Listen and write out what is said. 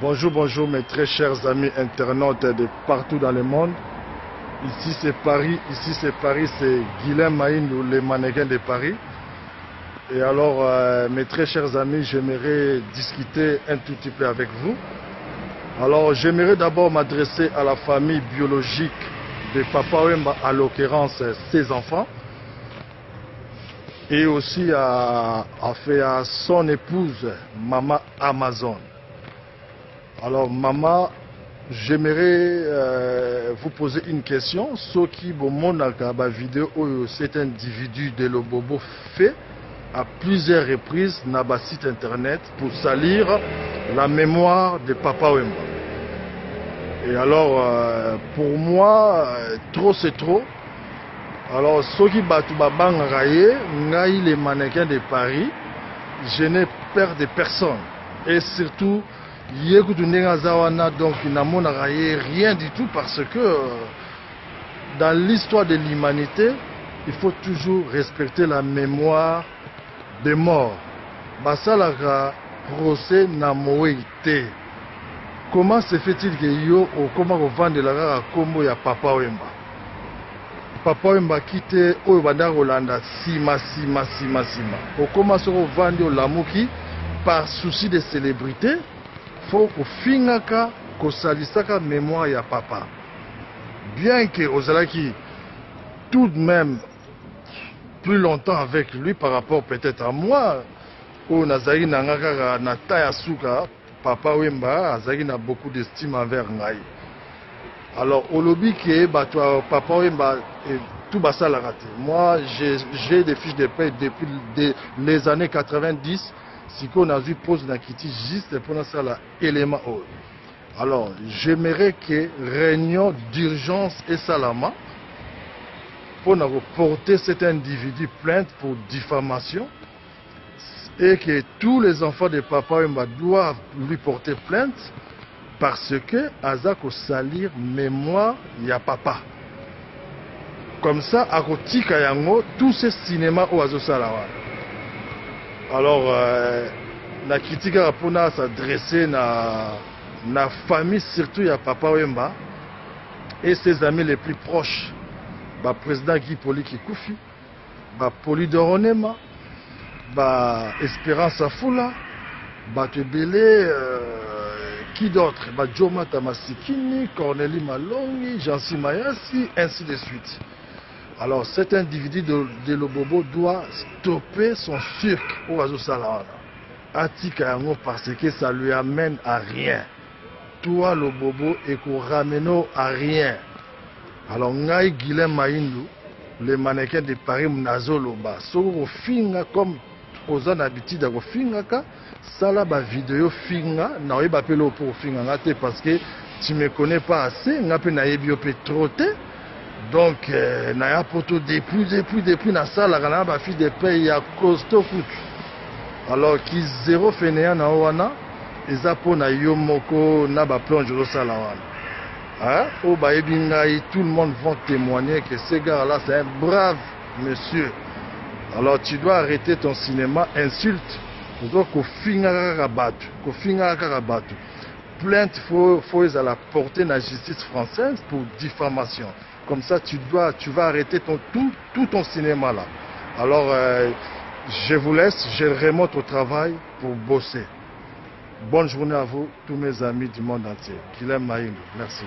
Bonjour, bonjour mes très chers amis internautes de partout dans le monde. Ici c'est Paris, c'est Guilhem Maïndou, les mannequins de Paris. Et alors mes très chers amis, j'aimerais discuter un tout petit peu avec vous. Alors j'aimerais d'abord m'adresser à la famille biologique de Papa Wemba, à l'occurrence ses enfants. Et aussi à son épouse, Maman Amazon. Alors maman, j'aimerais vous poser une question. Ce qui montre la vidéo où cet individu de Lobobo fait à plusieurs reprises dans le site internet pour salir la mémoire de Papa Wemba. Et alors pour moi, trop c'est trop. Alors ceux qui battent les mannequins de Paris, je n'ai peur de personne. Et surtout, donc il n'a rien du tout parce que dans l'histoire de l'humanité, il faut toujours respecter la mémoire des morts. Basalaka procès na moïté. Comment se fait-il que yo ou comment vous vendez la combo ya Papa Wemba? Papa Wemba quitté au banda Rolanda sima. Au comment se vendre l'amuki par souci de célébrité? Faut que fingaka ko salisaka mémoire ya papa. Bien que Ozalaki tout de même plus longtemps avec lui par rapport peut-être à moi, où Nazari Nangaka Nata Yasuka, Papa Wemba, Azari n'a beaucoup d'estime envers Ngai. Alors au lobby qui Papa Wemba et tout basa la raté. Moi j'ai des fiches de paie depuis les années 90. Si on a vu pose la kitty juste pour ça l'élément. Alors j'aimerais que réunion d'urgence et salama pour porter cet individu plainte pour diffamation et que tous les enfants de Papa Wemba doivent lui porter plainte parce que Azako salir mémoire ya papa. Comme ça à Kotika yango tous ces cinémas au Azo Salawa. Alors, la critique pour s'adresser à la famille, surtout à Papa Wemba et ses amis les plus proches. Le président Guy Poli Kikoufi, Poli Doronema, Espérance Afoula, Tebele, qui d'autre? Joma Tamasikini, Cornélie Malongi, Jansi Mayasi, ainsi de suite. Alors cet individu de Lobobo doit stopper son cirque au Azo Salawana. Atika yango parce que ça lui amène à rien. Toi Lobobo et qu'on ramène à rien. Alors Ngai Guilhem Maïndou, les mannequins de Paris Mnazo Loba, so finga comme aux habitudes à finga ka, ça là ba vidéo finga, na oeba pelo pour finga ngate parce que tu me connais pas assez, ngape na yebiope trotter. Donc, naya poto depuis na sala kana ba fi de paye ya costaud kutu. Alors qui zéro fainéant na wana eza pona yo moko na ba plonge au sala wana. Hein? Au ba ebingai tout le monde vont témoigner que ce gars là c'est un brave monsieur. Alors tu dois arrêter ton cinéma insulte. Tu dois ko finga rabatu, plainte faut à la portée de la justice française pour diffamation. Comme ça, tu vas arrêter tout ton cinéma là. Alors, je vous laisse, je remonte au travail pour bosser. Bonne journée à vous, tous mes amis du monde entier. Guilhem Maïndou, merci.